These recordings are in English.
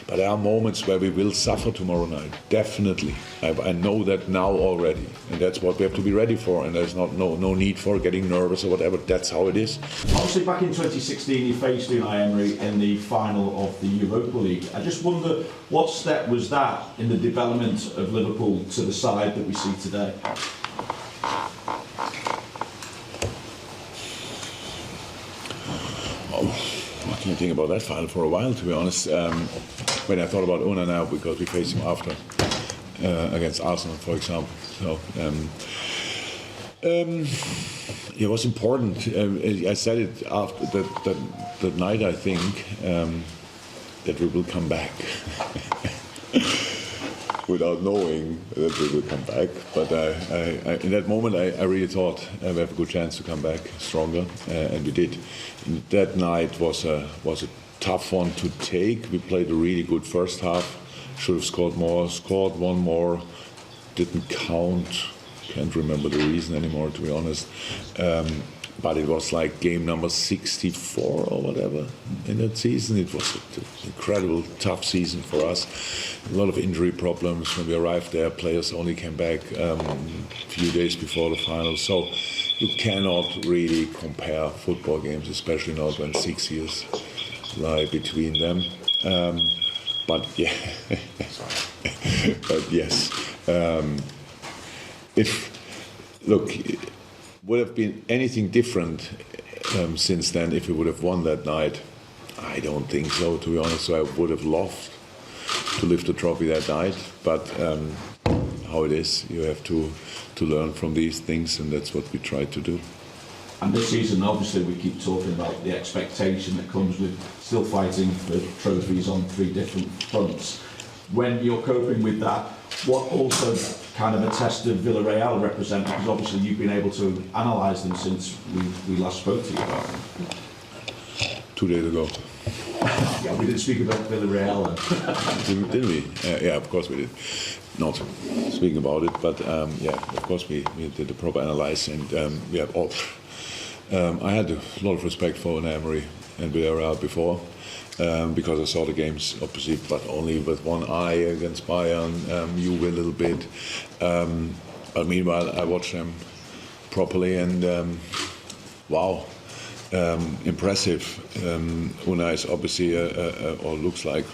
But there are moments where we will suffer tomorrow night, definitely. I know that now already, and that's what we have to be ready for, and there's no need for getting nervous or whatever. That's how it is. Obviously, back in 2016, you faced Unai Emery in the final of the Europa League. I just wonder, what step was that in the development of Liverpool to the side that we see today? I can't think about that final for a while, to be honest. When I thought about Unai now, because we faced him after against Arsenal, for example. So it was important. I said it after that night. I think that we will come back. Without knowing that we will come back, but in that moment I really thought we have a good chance to come back stronger, and we did. And that night was a tough one to take. We played a really good first half. Should have scored more. Scored one more. Didn't count. Can't remember the reason anymore, to be honest. But it was like game number 64 or whatever in that season. It was an incredible, tough season for us. A lot of injury problems. When we arrived there, players only came back a few days before the final. So you cannot really compare football games, especially not when 6 years lie between them. But yeah, but yes. Would have been anything different since then if we would have won that night? I don't think so, to be honest. So I would have loved to lift the trophy that night, but how it is, you have to learn from these things, and that's what we try to do. And this season, obviously, we keep talking about the expectation that comes with still fighting for trophies on 3 different fronts. When you're coping with that, what also kind of a test of Villarreal represent? Because obviously you've been able to analyse them since we last spoke to you about them. 2 days ago. Yeah, we didn't speak about Villarreal. Didn't we? Yeah, of course we did. Not speaking about it, but yeah, of course we did the proper analysis, and we had all. I had a lot of respect for Unai Emery and Villarreal before. Because I saw the games, obviously, but only with one eye against Bayern, you win a little bit. But meanwhile, I watched them properly, and wow, impressive. Unai is obviously, or looks like,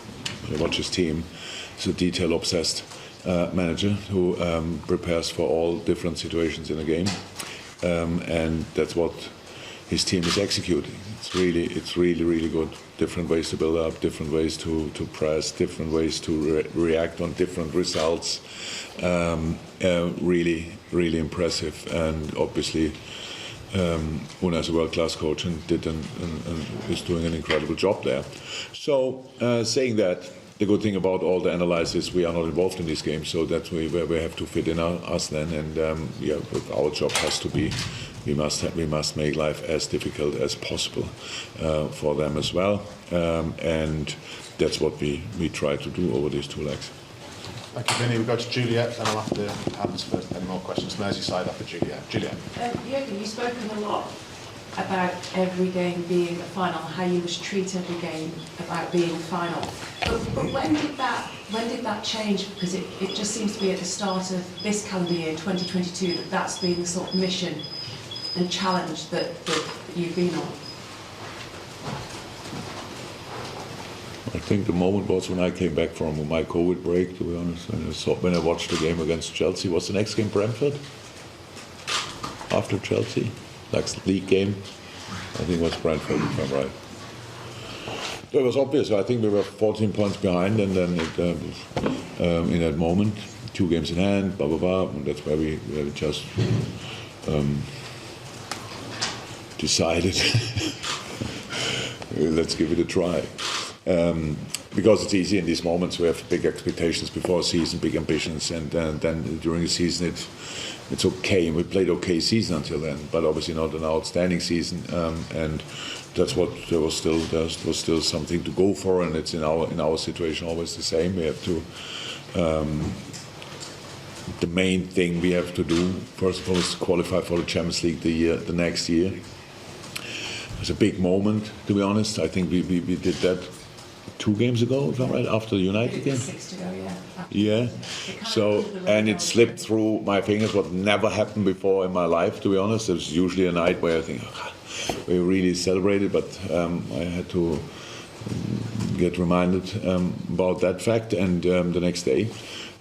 when you watch his team, he's a detail-obsessed manager who prepares for all different situations in a game, and that's what his team is executing. It's really good. Different ways to build up, different ways to press, different ways to react on different results. Really impressive, and obviously Unai is a world-class coach and is doing an incredible job there. So saying that, the good thing about all the analysis, we are not involved in this game, so that's where we have to fit in us then, and yeah, our job has to be, we must make life as difficult as possible for them as well, and that's what we try to do over these 2 legs. Thank you, Vinny. We'll go to Juliet, and I'll have to Hans first. Any more questions? Merseyside after Juliet. Juliet. Jurgen, you've spoken a lot about every game being a final, how you must treat every game about being a final. But when did that change? Because it just seems to be at the start of this calendar year, 2022, that's been the sort of mission and challenge that you've been on. I think the moment was when I came back from my COVID break, to be honest. When I watched the game against Chelsea. Was the next game Brentford? After Chelsea? Next league game? I think it was Brentford, if I'm right. It was obvious. I think we were 14 points behind, and then in that moment, 2 games in hand, blah, blah, blah. And that's where we just decided, let's give it a try. Because it's easy in these moments. We have big expectations before a season, big ambitions, and then during the season it's okay. We played okay season until then, but obviously not an outstanding season. And that's what there was still something to go for, and it's in our situation always the same. We have to. The main thing we have to do, first of all, is qualify for the Champions League the next year. It's a big moment, to be honest. I think we did that 2 games ago, if I'm right, after the United game. 6 to go, yeah. Yeah. It kind of So, pulled the and rug it out. slipped through my fingers, what never happened before in my life, to be honest. It was usually a night where I think, we really celebrated, but I had to get reminded about that fact, and the next day.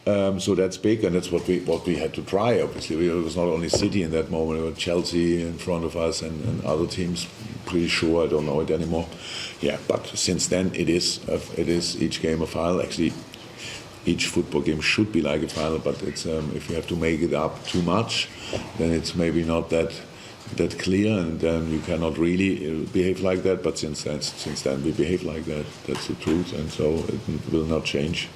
So that's big, and that's what we had to try. Obviously, it was not only City in that moment; it was Chelsea in front of us, and other teams. Pretty sure I don't know it anymore. Yeah, but since then it is each game a final. Actually, each football game should be like a final, but it's if you have to make it up too much, then it's maybe not that clear, and then you cannot really behave like that. But since then we behave like that. That's the truth, and so it will not change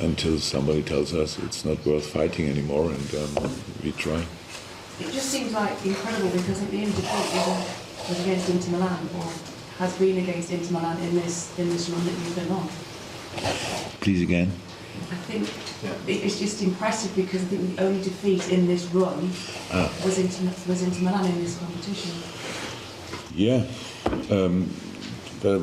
until somebody tells us it's not worth fighting anymore, and we try. It just seems like incredible because at the end of the day, was against Inter Milan, or has been against Inter Milan in this run that you've been on. Please again. I think it's just impressive because I think the only defeat in this run was Inter Milan in this competition. Yeah. But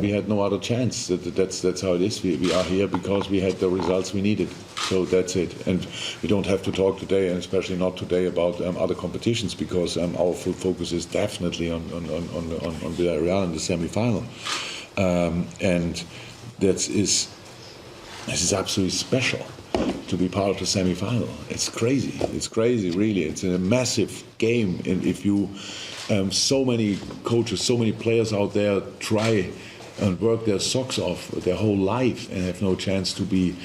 we had no other chance. That's how it is. We are here because we had the results we needed. So that's it. And we don't have to talk today, and especially not today, about other competitions, because our full focus is definitely on Villarreal in the semi-final. And this is absolutely special to be part of the semi-final. It's crazy. It's crazy, really. It's a massive game, and if you so many coaches, so many players out there try and work their socks off their whole life and have no chance to be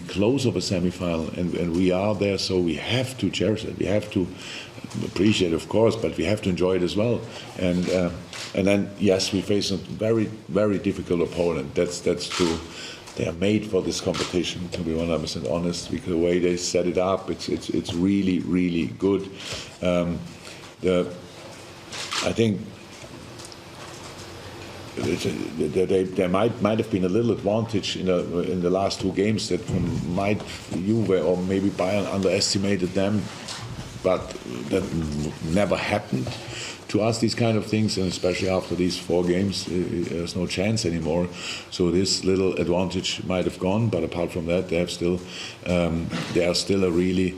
close of a semi-final, and we are there, so we have to cherish it. We have to appreciate it, of course, but we have to enjoy it as well. And then yes, we face a very, very difficult opponent. That's true. They are made for this competition, to be 100% honest, because the way they set it up, it's really, really good. I think there might have been a little advantage in the last 2 games that might Juve or maybe Bayern underestimated them, but that never happened to us, these kind of things, and especially after these 4 games, there's no chance anymore. So this little advantage might have gone, but apart from that, they are still a really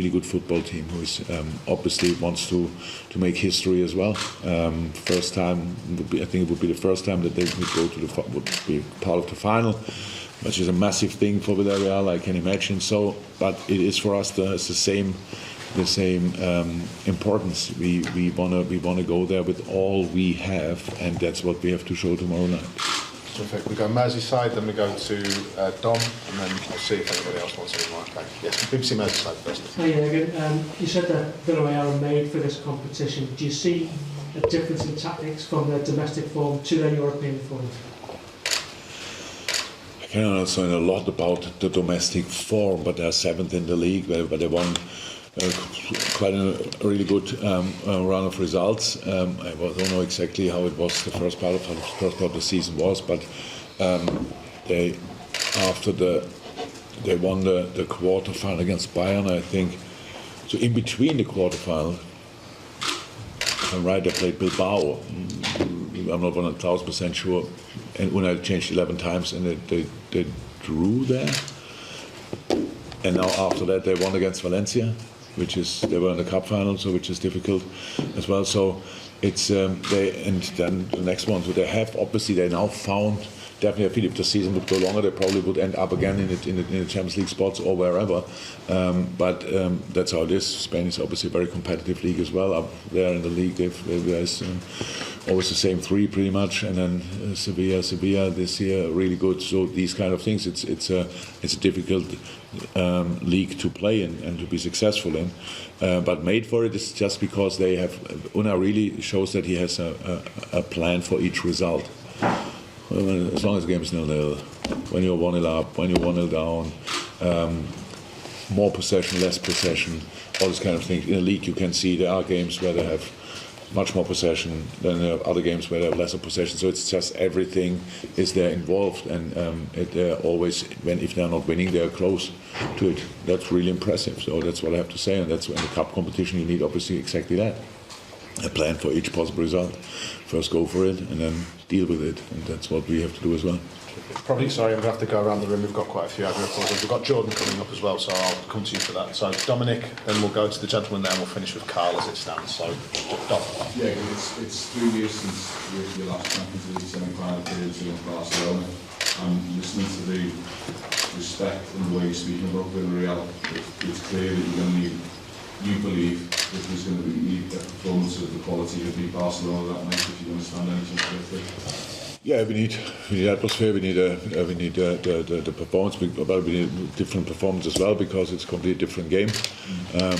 good football team who is obviously wants to make history as well. First time, I think it would be the first time that they would be part of the final, which is a massive thing for Villarreal, I can imagine. So, but it is for us the same importance. We wanna go there with all we have, and that's what we have to show tomorrow night. Terrific. We go Merseyside, then we go to Dom, and then I'll see if anybody else wants any more. Okay. Yes, BBC Merseyside first. Hi, Jurgen. You said that Villarreal are made for this competition. Do you see a difference in tactics from their domestic form to their European form? I cannot understand a lot about the domestic form, but they're 7th in the league, but they won quite a really good run of results. I don't know exactly how it was the first part of the season was, but they won the quarter-final against Bayern, I think. So in between the quarter-final, if I'm right, they played Bilbao. I'm not 1,000% sure, and when I changed 11 times, and they drew there. And now after that, they won against Valencia, they were in the cup final, so which is difficult as well. So it's and then the next one. So they have obviously they now found. Definitely, I feel if the season would go longer, they probably would end up again in the Champions League spots or wherever. But that's how it is. Spain is obviously a very competitive league as well. Up there in the league, there's always the same 3 pretty much, and then Sevilla this year really good. So these kind of things, it's a difficult league to play in and to be successful in. But made for it is just because they have. Una really shows that he has a plan for each result. As long as the game is 0-0, when you're 1-0 up, when you're 1-0 down, more possession, less possession, all this kind of things. In a league, you can see there are games where they have much more possession than there are other games where they have lesser possession. So it's just everything is there involved, and they're always, if they're not winning, they're close to it. That's really impressive. So that's what I have to say, and that's in the cup competition you need obviously exactly that. a plan for each possible result. First go for it and then deal with it, and that's what we have to do as well. Probably, sorry, I'm going to have to go around the room. We've got quite a few reporters. We've got Jordan coming up as well, so I'll come to you for that. So Dominic, then we'll go to the gentleman there and we'll finish with Carl as it stands. So, Dom. Yeah, it's 3 years since your last Champions League semi-final appearance against Barcelona. And listening to the respect and the way you're speaking about Villarreal, it's clear that you're going to need, you believe that there's going to be a performance of the quality of the Barcelona that night if you're going to stand anything to it. Yeah, we need atmosphere. We need the performance. We need different performance as well because it's a completely different game.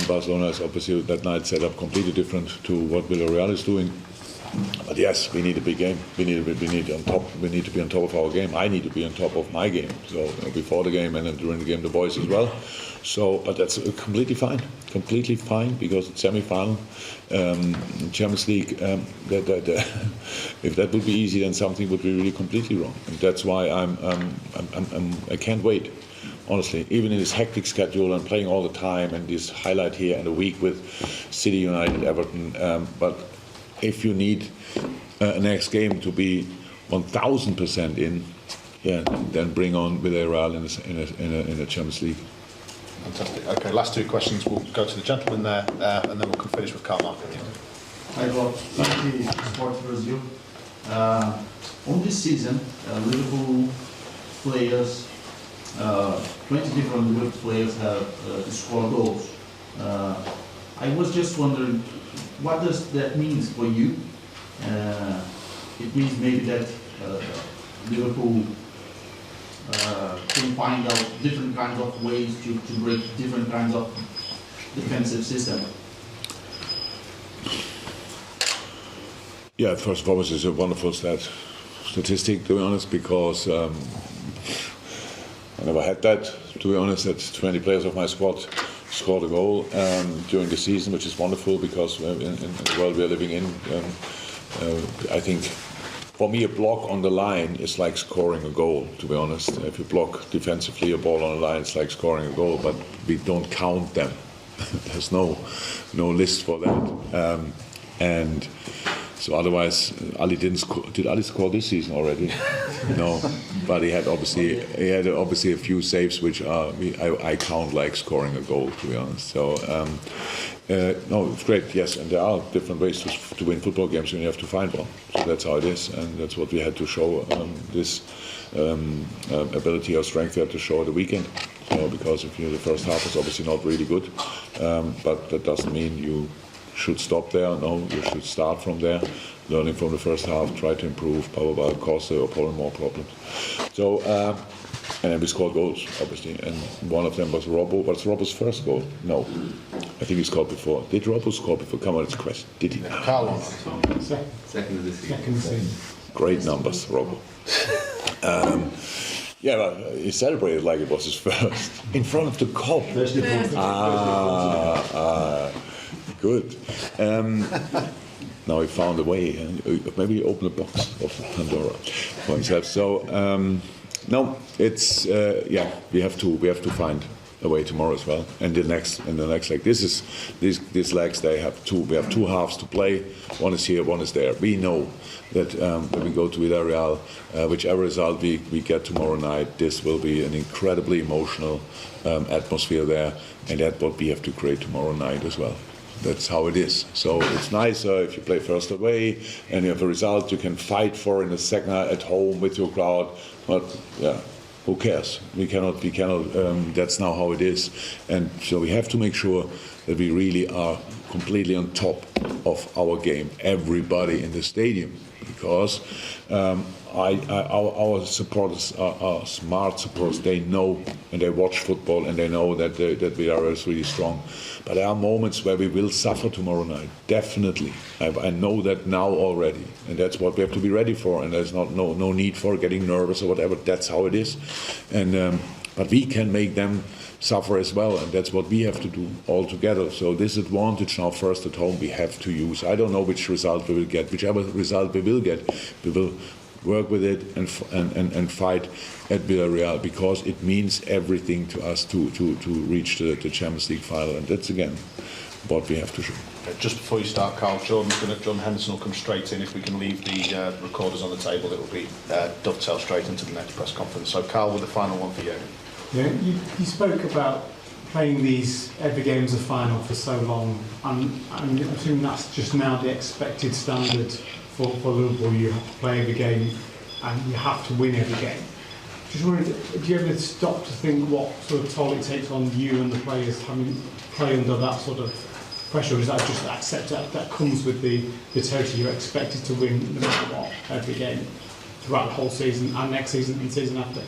Barcelona is obviously that night set up completely different to what Villarreal is doing. But yes, we need a big game. We need on top. We need to be on top of our game. I need to be on top of my game. So before the game and then during the game, the boys as well. So, but that's completely fine because it's semi-final, Champions League. If that would be easy, then something would be really completely wrong. And that's why I can't wait. Honestly, even in this hectic schedule and playing all the time and this highlight here and a week with City, United, Everton. But if you need a next game to be 1,000% in, yeah, then bring on Villarreal in a Champions League. Fantastic. Okay, last two questions. We'll go to the gentleman there, and then we'll finish with Carl Mark. I got 20 Sport Brazil. On this season, Liverpool players, 20 different Liverpool players have scored goals. I was just wondering, what does that mean for you? It means maybe that Liverpool can find out different kinds of ways to break different kinds of defensive system. Yeah, first of all, it's a wonderful statistic, to be honest, because I never had that, to be honest, that 20 players of my squad scored a goal during the season, which is wonderful because in the world we are living in, I think for me a block on the line is like scoring a goal, to be honest. If you block defensively a ball on the line, it's like scoring a goal, but we don't count them. There's no list for that. And so otherwise, Ali didn't score. Did Ali score this season already? No, but he had obviously a few saves which I count like scoring a goal, to be honest. So no, it's great. Yes, and there are different ways to win football games, and you have to find one. So that's how it is, and that's what we had to show this ability or strength we had to show at the weekend. So because if the first half was obviously not really good, but that doesn't mean you should stop there. No, you should start from there, learning from the first half, try to improve, probably cause the opponent more problems. So, and then we scored goals, obviously, and one of them was Robbo. What's Robbo's first goal? No, I think he scored before. Did Robbo score before? Come on, it's a question. Did he? Carl. Second of the season. Great numbers, Robbo. Yeah, well, he celebrated like it was his first in front of the cop. Good. Now he found a way. Maybe he opened a box of Pandora for himself. So no, it's we have to find a way tomorrow as well. And the next leg. These legs we have two halves to play. One is here, one is there. We know that when we go to Villarreal, whichever result we get tomorrow night, this will be an incredibly emotional atmosphere there, and that's what we have to create tomorrow night as well. That's how it is. So it's nicer if you play first away and you have a result you can fight for in the second at home with your crowd. But yeah, who cares? We cannot. That's now how it is. And so we have to make sure that we really are completely on top of our game. Everybody in the stadium, because our supporters are smart supporters. They know and they watch football and they know that we are really strong. But there are moments where we will suffer tomorrow night. Definitely, I know that now already, and that's what we have to be ready for. And there's no need for getting nervous or whatever. That's how it is. And but we can make them suffer as well, and that's what we have to do all together. So this advantage now first at home we have to use. I don't know which result we will get. Whichever result we will get, we will work with it, and fight at Villarreal, because it means everything to us to reach the Champions League final, and that's again what we have to show. Just before you start, Carl, Jordan Henderson will come straight in. If we can leave the recorders on the table, it will be dovetail straight into the next press conference. So, Carl, with the final one for you. Yeah, you spoke about playing these every game as a final for so long, and I'm assuming that's just now the expected standard for Liverpool. You have to play every game and you have to win every game. Just wondering, do you ever stop to think what sort of toll it takes on you and the players having to play under that sort of pressure, or is that just accept that comes with the territory? You're expected to win no matter what every game throughout the whole season and next season and season after?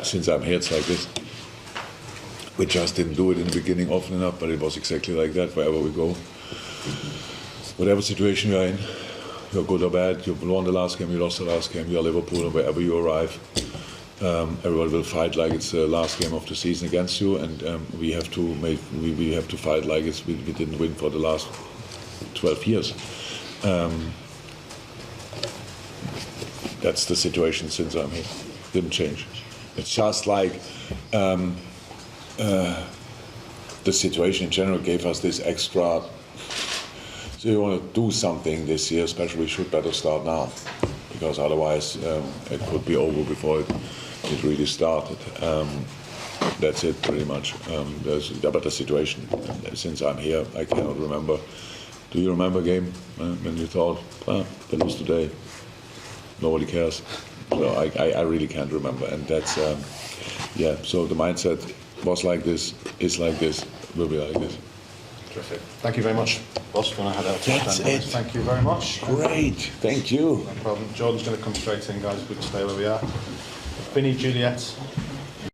Since I'm here, it's like this. We just didn't do it in the beginning often enough, but it was exactly like that wherever we go. Whatever situation you're in, you're good or bad, you won the last game, you lost the last game, you're Liverpool, and wherever you arrive, everyone will fight like it's the last game of the season against you, and we have to fight like we didn't win for the last 12 years. That's the situation since I'm here. Didn't change. It's just like the situation in general gave us this extra. So you want to do something this year, especially we should better start now, because otherwise it could be over before it really started. That's it, pretty much. But the situation, since I'm here, I cannot remember. Do you remember a game when you thought, they lose today? Nobody cares. So I really can't remember, and that's so the mindset was like this, is like this, will be like this. Terrific. Thank you very much. Boss, when I had out. That's it. Thank you very much. Great, thank you. No problem. Jordan's going to come straight in, guys. We'll stay where we are. Vinny, Juliet,